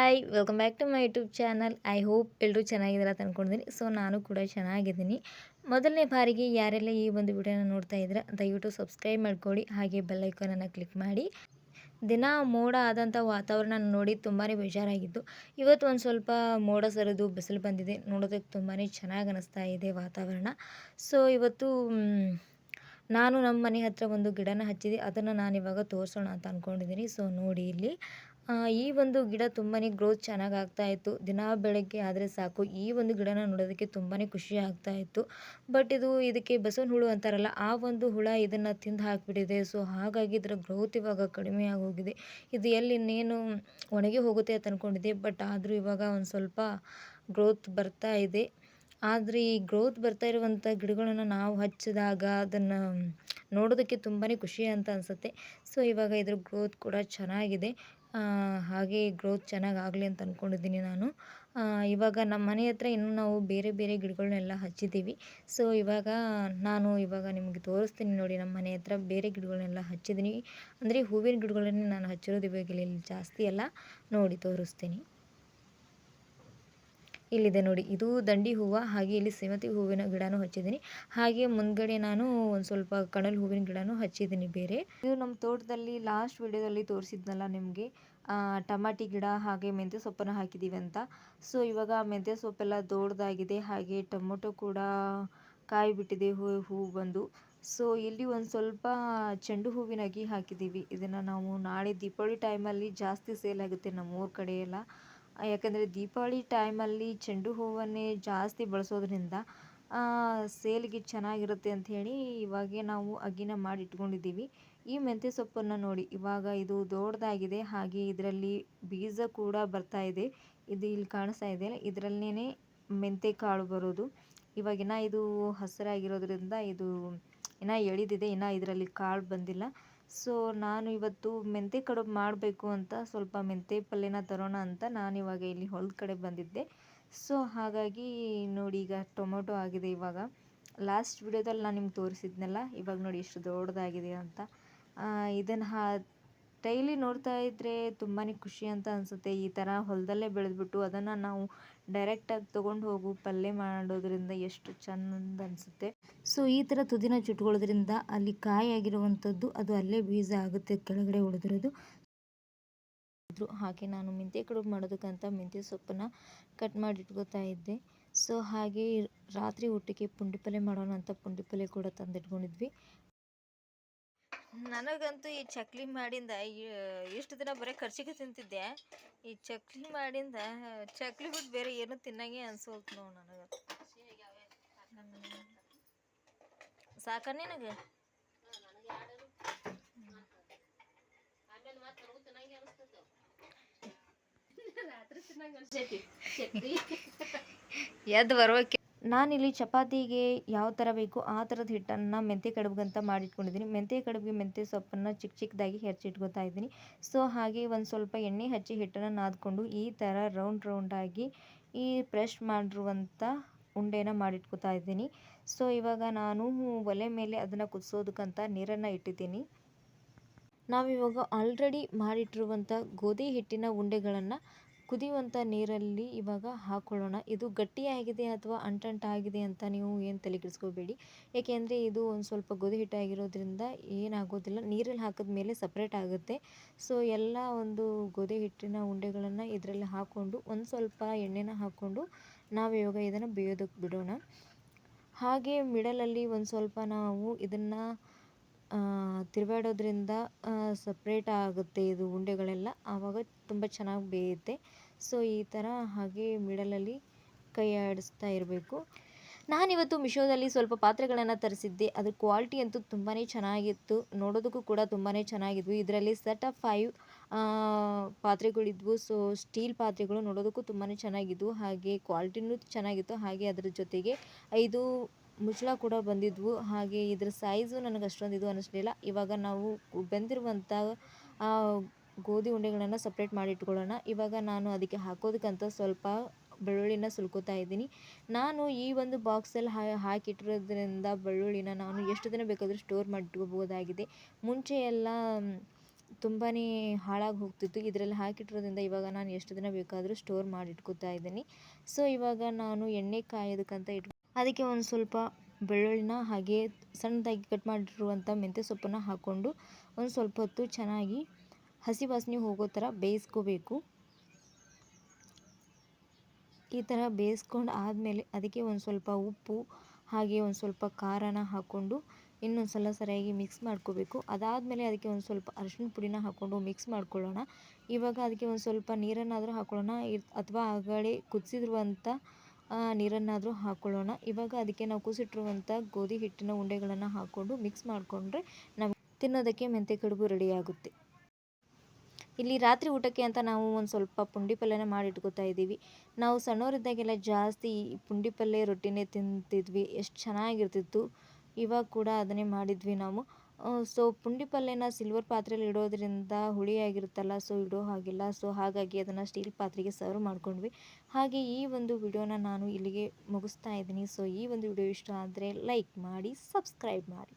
Hi welcome back to my YouTube channel. I hope ಎಲ್ಲರೂ ಚೆನ್ನಾಗಿದ್ದೀರ ಅಂತ ಅಂದ್ಕೊಂಡಿದ್ದೀನಿ. ಸೊ ನಾನು ಕೂಡ ಚೆನ್ನಾಗಿದ್ದೀನಿ. ಮೊದಲನೇ ಬಾರಿಗೆ ಯಾರೆಲ್ಲ ಈ ಒಂದು ವಿಡಿಯೋನ ನೋಡ್ತಾ ಇದ್ದೀರಾ ದಯವಿಟ್ಟು ಸಬ್ಸ್ಕ್ರೈಬ್ ಮಾಡ್ಕೊಳ್ಳಿ, ಹಾಗೆ ಬೆಲ್ ಐಕಾನನ್ನು ಕ್ಲಿಕ್ ಮಾಡಿ. ದಿನ ಮೋಡ ಆದಂಥ ವಾತಾವರಣ ನೋಡಿ ತುಂಬಾ ಬೇಜಾರಾಗಿತ್ತು. ಇವತ್ತು ಒಂದು ಸ್ವಲ್ಪ ಮೋಡ ಸರಿದು ಬಿಸಿಲು ಬಂದಿದೆ, ನೋಡೋದಕ್ಕೆ ತುಂಬಾ ಚೆನ್ನಾಗಿ ಅನ್ನಿಸ್ತಾ ಇದೆ ವಾತಾವರಣ. ಸೊ ಇವತ್ತು ನಾನು ನಮ್ಮ ಮನೆ ಹತ್ತಿರ ಒಂದು ಗಿಡನ ಹಚ್ಚಿದೆ, ಅದನ್ನು ನಾನು ಇವಾಗ ತೋರಿಸೋಣ ಅಂತ ಅಂದ್ಕೊಂಡಿದ್ದೀನಿ. ಸೊ ನೋಡಿ ಇಲ್ಲಿ ಈ ಒಂದು ಗಿಡ ತುಂಬಾ ಗ್ರೋತ್ ಚೆನ್ನಾಗಿ ಆಗ್ತಾಯಿತ್ತು. ದಿನ ಬೆಳಗ್ಗೆ ಆದರೆ ಸಾಕು ಈ ಒಂದು ಗಿಡನ ನೋಡೋದಕ್ಕೆ ತುಂಬಾ ಖುಷಿ ಆಗ್ತಾಯಿತ್ತು. ಬಟ್ ಇದಕ್ಕೆ ಬಸವನ ಹುಳು ಅಂತಾರಲ್ಲ, ಆ ಒಂದು ಹುಳ ಇದನ್ನು ತಿಂದು ಹಾಕಿಬಿಟ್ಟಿದೆ. ಸೊ ಹಾಗಾಗಿ ಇದರ ಗ್ರೋತ್ ಇವಾಗ ಕಡಿಮೆ ಆಗೋಗಿದೆ. ಇದು ಎಲ್ಲಿ ಇನ್ನೇನು ಒಣಗಿ ಹೋಗುತ್ತೆ ಅಂತ ಅಂದ್ಕೊಂಡಿದ್ದೆ, ಬಟ್ ಆದರೂ ಇವಾಗ ಒಂದು ಸ್ವಲ್ಪ ಗ್ರೋತ್ ಬರ್ತಾ ಇದೆ. ಆದರೆ ಈ ಗ್ರೋತ್ ಬರ್ತಾ ಇರುವಂಥ ಗಿಡಗಳನ್ನು ನಾವು ಹಚ್ಚಿದಾಗ ಅದನ್ನು ನೋಡೋದಕ್ಕೆ ತುಂಬಾ ಖುಷಿ ಅಂತ ಅನಿಸುತ್ತೆ. ಸೊ ಇವಾಗ ಇದ್ರ ಗ್ರೋತ್ ಕೂಡ ಚೆನ್ನಾಗಿದೆ. ಹಾಗೆ ಗ್ರೋತ್ ಚೆನ್ನಾಗಿ ಆಗಲಿ ಅಂತ ಅಂದ್ಕೊಂಡಿದ್ದೀನಿ ನಾನು. ಇವಾಗ ನಮ್ಮ ಮನೆ ಹತ್ರ ಇನ್ನೂ ನಾವು ಬೇರೆ ಬೇರೆ ಗಿಡಗಳನ್ನೆಲ್ಲ ಹಚ್ಚಿದ್ದೀವಿ. ಸೊ ಇವಾಗ ನಿಮಗೆ ತೋರಿಸ್ತೀನಿ ನೋಡಿ. ನಮ್ಮ ಮನೆ ಹತ್ರ ಬೇರೆ ಗಿಡಗಳನ್ನೆಲ್ಲ ಹಚ್ಚಿದ್ದೀನಿ, ಅಂದರೆ ಹೂವಿನ ಗಿಡಗಳನ್ನೇ ನಾನು ಹಚ್ಚಿರೋದು. ಇವಾಗ ಇಲ್ಲಿ ಜಾಸ್ತಿ ಎಲ್ಲ ನೋಡಿ ತೋರಿಸ್ತೀನಿ. ಇಲ್ಲಿದೆ ನೋಡಿ, ಇದು ದಂಡಿ ಹೂವು, ಹಾಗೆ ಇಲ್ಲಿ ಸೇವಂತಿ ಹೂವಿನ ಗಿಡನೂ ಹಚ್ಚಿದ್ದೀನಿ. ಹಾಗೆ ಮುಂದ್ಗಡೆ ನಾನು ಒಂದು ಸ್ವಲ್ಪ ಕಣಲ್ ಹೂವಿನ ಗಿಡನೂ ಹಚ್ಚಿದ್ದೀನಿ ಬೇರೆ. ಇದು ನಮ್ಮ ತೋಟದಲ್ಲಿ ಲಾಸ್ಟ್ ವಿಡಿಯೋದಲ್ಲಿ ತೋರಿಸಿದ್ನಲ್ಲ ನಿಮಗೆ, ಟಮಾಟಿ ಗಿಡ ಹಾಗೆ ಮೆಂತ್ಯ ಸೊಪ್ಪನ್ನು ಹಾಕಿದ್ದೀವಿ ಅಂತ. ಸೊ ಇವಾಗ ಮೆಂತ್ಯ ಸೊಪ್ಪೆಲ್ಲ ದೊಡ್ಡದಾಗಿದೆ, ಹಾಗೆ ಟೊಮೊಟೊ ಕೂಡ ಕಾಯಿ ಬಿಟ್ಟಿದೆ, ಹೂ ಬಂದು. ಸೊ ಇಲ್ಲಿ ಒಂದು ಸ್ವಲ್ಪ ಚೆಂಡು ಹೂವಿನ ಅಗಿ ಹಾಕಿದ್ದೀವಿ. ಇದನ್ನು ನಾವು ನಾಳೆ ದೀಪಾವಳಿ ಟೈಮಲ್ಲಿ ಜಾಸ್ತಿ ಸೇಲ್ ಆಗುತ್ತೆ ನಮ್ಮೂರ ಕಡೆ ಎಲ್ಲ. ಯಾಕಂದರೆ ದೀಪಾವಳಿ ಟೈಮಲ್ಲಿ ಚೆಂಡು ಹೂವನ್ನೇ ಜಾಸ್ತಿ ಬಳಸೋದ್ರಿಂದ ಸೇಲ್ಗೆ ಚೆನ್ನಾಗಿರುತ್ತೆ ಅಂಥೇಳಿ ಇವಾಗೇ ನಾವು ಅಗಿನ ಮಾಡಿ ಇಟ್ಕೊಂಡಿದ್ದೀವಿ. ಈ ಮೆಂತ್ಯ ಸೊಪ್ಪನ್ನು ನೋಡಿ, ಇವಾಗ ಇದು ದೊಡ್ಡದಾಗಿದೆ, ಹಾಗೆ ಇದರಲ್ಲಿ ಬೀಜ ಕೂಡ ಬರ್ತಾ ಇದೆ. ಇದು ಇಲ್ಲಿ ಕಾಣಿಸ್ತಾ ಇದೆಯಲ್ಲ, ಇದರಲ್ಲೇ ಮೆಂತ್ಯ ಕಾಳು ಬರೋದು. ಇವಾಗಿನ ಇದು ಹಸಿರಾಗಿರೋದ್ರಿಂದ ಇದು ಇನ್ನೂ ಎಳಿದಿದೆ, ಇನ್ನೂ ಇದರಲ್ಲಿ ಕಾಳು ಬಂದಿಲ್ಲ. ಸೊ ನಾನು ಇವತ್ತು ಮೆಂತ್ಯ ಕಡುಬು ಮಾಡಬೇಕು ಅಂತ ಸ್ವಲ್ಪ ಮೆಂತ್ಯ ಪಲ್ಯನ ತರೋಣ ಅಂತ ನಾನಿವಾಗ ಇಲ್ಲಿ ಹೊಲದ ಕಡೆ ಬಂದಿದ್ದೆ. ಸೊ ಹಾಗಾಗಿ ನೋಡಿ, ಈಗ ಟೊಮೊಟೊ ಆಗಿದೆ. ಇವಾಗ ಲಾಸ್ಟ್ ವಿಡಿಯೋದಲ್ಲಿ ನಾನು ನಿಮ್ಗೆ ತೋರಿಸಿದ್ನಲ್ಲ, ಇವಾಗ ನೋಡಿ ಎಷ್ಟು ದೊಡ್ಡದಾಗಿದೆ ಅಂತ. ಇದನ್ನು ಡೈಲಿ ನೋಡ್ತಾ ಇದ್ದರೆ ತುಂಬಾ ಖುಷಿ ಅಂತ ಅನಿಸುತ್ತೆ. ಈ ಥರ ಹೊಲದಲ್ಲೇ ಬೆಳೆದ್ಬಿಟ್ಟು ಅದನ್ನು ನಾವು ಡೈರೆಕ್ಟಾಗಿ ತೊಗೊಂಡು ಹೋಗು ಪಲ್ಯ ಮಾಡೋದ್ರಿಂದ ಎಷ್ಟು ಚೆಂದ ಅನಿಸುತ್ತೆ. ಸೊ ಈ ಥರ ತುದಿನ ಚುಟ್ಕೊಳ್ಳೋದ್ರಿಂದ ಅಲ್ಲಿ ಕಾಯಿ ಆಗಿರುವಂಥದ್ದು ಅದು ಅಲ್ಲೇ ಬೀಜ ಆಗುತ್ತೆ, ಕೆಳಗಡೆ ಉಳಿದಿರೋದು. ಹಾಗೆ ನಾನು ಮೆಂತ್ಯ ಕಡುಬು ಮಾಡೋದಕ್ಕಂತ ಮೆಂತ್ಯ ಸೊಪ್ಪನ್ನು ಕಟ್ ಮಾಡಿ ಇಟ್ಕೋತಾ ಇದ್ದೆ. ಸೊ ಹಾಗೆ ರಾತ್ರಿ ಊಟಕ್ಕೆ ಪುಂಡಿ ಪಲ್ಯ ಮಾಡೋಣ ಅಂತ ಪುಂಡಿ ಪಲ್ಯ ಕೂಡ ತಂದಿಟ್ಕೊಂಡಿದ್ವಿ. ನನಗಂತೂ ಈ ಚಕ್ಲಿ ಮಾಡಿಂದ ಇಷ್ಟು ದಿನ ಬರೀ ಖರ್ಚಿಗೆ ತಿಂತಿದ್ದೆ. ಈ ಚಕ್ಲಿ ಮಾಡಿಂದ ಚಕ್ಲಿ ಬಿಟ್ಟು ಬೇರೆ ಏನು ತಿನ್ನಂಗೆ ಅನ್ಸೋಲ್ತು ನೋವು ನನಗೆ. ಸಾಕ ನಿನಗೆ? ಎದ್ದು ಬರ್ಬೇಕು. ನಾನಿಲ್ಲಿ ಚಪಾತಿಗೆ ಯಾವ ಥರ ಬೇಕು ಆ ಥರದ ಹಿಟ್ಟನ್ನು ಮೆಂತ್ಯ ಕಡುಬಿಗಂತ ಮಾಡಿಟ್ಕೊಂಡಿದ್ದೀನಿ. ಮೆಂತ್ಯ ಕಡುಬಿಗೆ ಮೆಂತ್ಯ ಸೊಪ್ಪನ್ನು ಚಿಕ್ಕ ಚಿಕ್ಕದಾಗಿ ಹೆಚ್ಚಿಟ್ಕೊತಾ ಇದ್ದೀನಿ. ಸೊ ಹಾಗೆ ಒಂದು ಸ್ವಲ್ಪ ಎಣ್ಣೆ ಹಚ್ಚಿ ಹಿಟ್ಟನ್ನು ನಾದ್ಕೊಂಡು ಈ ಥರ ರೌಂಡಾಗಿ ಈ ಪ್ರೆಸ್ ಮಾಡಿರುವಂಥ ಉಂಡೆನ ಮಾಡಿಟ್ಕೊತಾ ಇದ್ದೀನಿ. ಸೊ ಇವಾಗ ನಾನು ಒಲೆ ಮೇಲೆ ಅದನ್ನು ಕುದಿಸೋದಕ್ಕಂತ ನೀರನ್ನು ಇಟ್ಟಿದ್ದೀನಿ. ನಾವಿವಾಗ ಆಲ್ರೆಡಿ ಮಾಡಿಟ್ಟಿರುವಂಥ ಗೋಧಿ ಹಿಟ್ಟಿನ ಉಂಡೆಗಳನ್ನು ಕುದಿಯುವಂಥ ನೀರಲ್ಲಿ ಇವಾಗ ಹಾಕ್ಕೊಳ್ಳೋಣ. ಇದು ಗಟ್ಟಿಯಾಗಿದೆ ಅಥವಾ ಅಂಟಂಟಾಗಿದೆ ಅಂತ ನೀವು ಏನು ತಲೆ ಕೆಡಿಸ್ಕೋಬೇಡಿ. ಏಕೆಂದರೆ ಇದು ಒಂದು ಸ್ವಲ್ಪ ಗೋಧಿ ಹಿಟ್ಟಾಗಿರೋದ್ರಿಂದ ಏನಾಗೋದಿಲ್ಲ, ನೀರಲ್ಲಿ ಹಾಕಿದ ಮೇಲೆ ಸಪ್ರೇಟ್ ಆಗುತ್ತೆ. ಸೊ ಎಲ್ಲ ಒಂದು ಗೋಧಿ ಹಿಟ್ಟಿನ ಉಂಡೆಗಳನ್ನು ಇದರಲ್ಲಿ ಹಾಕ್ಕೊಂಡು ಒಂದು ಸ್ವಲ್ಪ ಎಣ್ಣೆನ ಹಾಕ್ಕೊಂಡು ನಾವು ಇವಾಗ ಇದನ್ನು ಬೇಯೋದಕ್ಕೆ ಬಿಡೋಣ. ಹಾಗೆ ಮಿಡಲಲ್ಲಿ ಒಂದು ಸ್ವಲ್ಪ ನಾವು ಇದನ್ನು ತಿರುಗಾಡೋದ್ರಿಂದ ಸಪ್ರೇಟ್ ಆಗುತ್ತೆ ಇದು ಉಂಡೆಗಳೆಲ್ಲ, ಆವಾಗ ತುಂಬ ಚೆನ್ನಾಗಿ ಬೇಯುತ್ತೆ. ಸೊ ಈ ಥರ ಹಾಗೆ ಮಿಡಲಲ್ಲಿ ಕೈ ಆಡಿಸ್ತಾ ಇರಬೇಕು. ನಾನಿವತ್ತು ಮಿಶೋದಲ್ಲಿ ಸ್ವಲ್ಪ ಪಾತ್ರೆಗಳನ್ನು ತರಿಸಿದ್ದೆ. ಅದ್ರ ಕ್ವಾಲಿಟಿ ಅಂತೂ ತುಂಬಾ ಚೆನ್ನಾಗಿತ್ತು, ನೋಡೋದಕ್ಕೂ ಕೂಡ ತುಂಬಾ ಚೆನ್ನಾಗಿದ್ವು. ಇದರಲ್ಲಿ ಸೆಟ್ ಆಫ್ 5 ಪಾತ್ರೆಗಳಿದ್ವು. ಸೊ ಸ್ಟೀಲ್ ಪಾತ್ರೆಗಳು ನೋಡೋದಕ್ಕೂ ತುಂಬಾ ಚೆನ್ನಾಗಿದ್ವು, ಹಾಗೆ ಕ್ವಾಲಿಟಿನೂ ಚೆನ್ನಾಗಿತ್ತು. ಹಾಗೆ ಅದರ ಜೊತೆಗೆ 5 ಮುಚ್ಚಳ ಕೂಡ ಬಂದಿದ್ವು. ಹಾಗೆ ಇದ್ರ ಸೈಜು ನನಗೆ ಅಷ್ಟೊಂದು ಇದು ಅನ್ನಿಸ್ಲಿಲ್ಲ. ಇವಾಗ ನಾವು ಬೆಂದಿರುವಂಥ ಗೋಧಿ ಉಂಡೆಗಳನ್ನು ಸಪ್ರೇಟ್ ಮಾಡಿ ಇಟ್ಕೊಳ್ಳೋಣ. ಇವಾಗ ನಾನು ಅದಕ್ಕೆ ಹಾಕೋದಕ್ಕಂತ ಸ್ವಲ್ಪ ಬೆಳ್ಳುಳ್ಳಿನ ಸುಲ್ಕೋತಾ ಇದ್ದೀನಿ. ನಾನು ಈ ಒಂದು ಬಾಕ್ಸಲ್ಲಿ ಹಾಕಿಟ್ಟಿರೋದ್ರಿಂದ ಬೆಳ್ಳುಳ್ಳಿನ ನಾನು ಎಷ್ಟು ದಿನ ಬೇಕಾದರೂ ಸ್ಟೋರ್ ಮಾಡಿ ಇಟ್ಕೋಬೋದಾಗಿದೆ. ಮುಂಚೆ ಎಲ್ಲ ತುಂಬಾ ಹಾಳಾಗಿ ಹೋಗ್ತಿತ್ತು. ಇದರಲ್ಲಿ ಹಾಕಿಟ್ಟಿರೋದ್ರಿಂದ ಇವಾಗ ನಾನು ಎಷ್ಟು ದಿನ ಬೇಕಾದರೂ ಸ್ಟೋರ್ ಮಾಡಿ ಇಟ್ಕೋತಾ ಇದ್ದೀನಿ. ಸೊ ಇವಾಗ ನಾನು ಎಣ್ಣೆ ಕಾಯೋದಕ್ಕಂತ ಅದಕ್ಕೆ ಒಂದು ಸ್ವಲ್ಪ ಬೆಳ್ಳುಳ್ಳಿನ ಹಾಗೆ ಸಣ್ಣದಾಗಿ ಕಟ್ ಮಾಡಿರುವಂಥ ಮೆಂತ್ಯ ಸೊಪ್ಪನ್ನು ಹಾಕ್ಕೊಂಡು ಒಂದು ಸ್ವಲ್ಪ ಹೊತ್ತು ಚೆನ್ನಾಗಿ ಹಸಿ ವಾಸನೆ ಹೋಗೋ ಥರ ಬೇಯಿಸ್ಕೋಬೇಕು. ಈ ಥರ ಬೇಯಿಸ್ಕೊಂಡು ಆದಮೇಲೆ ಅದಕ್ಕೆ ಒಂದು ಸ್ವಲ್ಪ ಉಪ್ಪು ಹಾಗೆ ಒಂದು ಸ್ವಲ್ಪ ಖಾರನ ಹಾಕ್ಕೊಂಡು ಇನ್ನೊಂದು ಸಲ ಸರಿಯಾಗಿ ಮಿಕ್ಸ್ ಮಾಡ್ಕೋಬೇಕು. ಅದಾದಮೇಲೆ ಅದಕ್ಕೆ ಒಂದು ಸ್ವಲ್ಪ ಅರಿಶಿನ ಪುಡಿನ ಹಾಕ್ಕೊಂಡು ಮಿಕ್ಸ್ ಮಾಡ್ಕೊಳ್ಳೋಣ. ಇವಾಗ ಅದಕ್ಕೆ ಒಂದು ಸ್ವಲ್ಪ ನೀರನ್ನಾದರೂ ಹಾಕ್ಕೊಳ್ಳೋಣ, ಅಥವಾ ಆಗಲೇ ಕುದಿಸಿರುವಂಥ ನೀರನ್ನಾದರೂ ಹಾಕ್ಕೊಳ್ಳೋಣ. ಇವಾಗ ಅದಕ್ಕೆ ನಾವು ಕುದಿಸಿಟ್ಟಿರುವಂಥ ಗೋಧಿ ಹಿಟ್ಟಿನ ಉಂಡೆಗಳನ್ನು ಹಾಕ್ಕೊಂಡು ಮಿಕ್ಸ್ ಮಾಡಿಕೊಂಡ್ರೆ ನಮಗೆ ತಿನ್ನೋದಕ್ಕೆ ಮೆಂತ್ಯ ಕಡುಬು ರೆಡಿಯಾಗುತ್ತೆ. ಇಲ್ಲಿ ರಾತ್ರಿ ಊಟಕ್ಕೆ ಅಂತ ನಾವು ಒಂದು ಸ್ವಲ್ಪ ಪುಂಡಿ ಪಲ್ಯನ ಮಾಡಿ ಇಟ್ಕೋತಾ ಇದ್ದೀವಿ. ನಾವು ಸಣ್ಣವರಿದ್ದಾಗೆಲ್ಲ ಜಾಸ್ತಿ ಪುಂಡಿ ಪಲ್ಯ ರೊಟ್ಟಿನೇ ತಿಂತಿದ್ವಿ, ಎಷ್ಟು ಚೆನ್ನಾಗಿರ್ತಿತ್ತು. ಇವಾಗ ಕೂಡ ಅದನ್ನೇ ಮಾಡಿದ್ವಿ ನಾವು. ಸೊ ಪುಂಡಿ ಪಲ್ಯನ ಸಿಲ್ವರ್ ಪಾತ್ರೆಯಲ್ಲಿ ಇಡೋದ್ರಿಂದ ಹುಳಿಯಾಗಿರುತ್ತಲ್ಲ, ಸೊ ಇಡೋ ಹಾಗಿಲ್ಲ. ಸೊ ಹಾಗಾಗಿ ಅದನ್ನು ಸ್ಟೀಲ್ ಪಾತ್ರೆಗೆ ಸರ್ವ್ ಮಾಡ್ಕೊಂಡ್ವಿ. ಹಾಗೆ ಈ ಒಂದು ವಿಡಿಯೋನ ನಾನು ಇಲ್ಲಿಗೆ ಮುಗಿಸ್ತಾ ಇದ್ದೀನಿ. ಸೊ ಈ ಒಂದು ವಿಡಿಯೋ ಇಷ್ಟ ಆದರೆ ಲೈಕ್ ಮಾಡಿ, ಸಬ್ಸ್ಕ್ರೈಬ್ ಮಾಡಿ.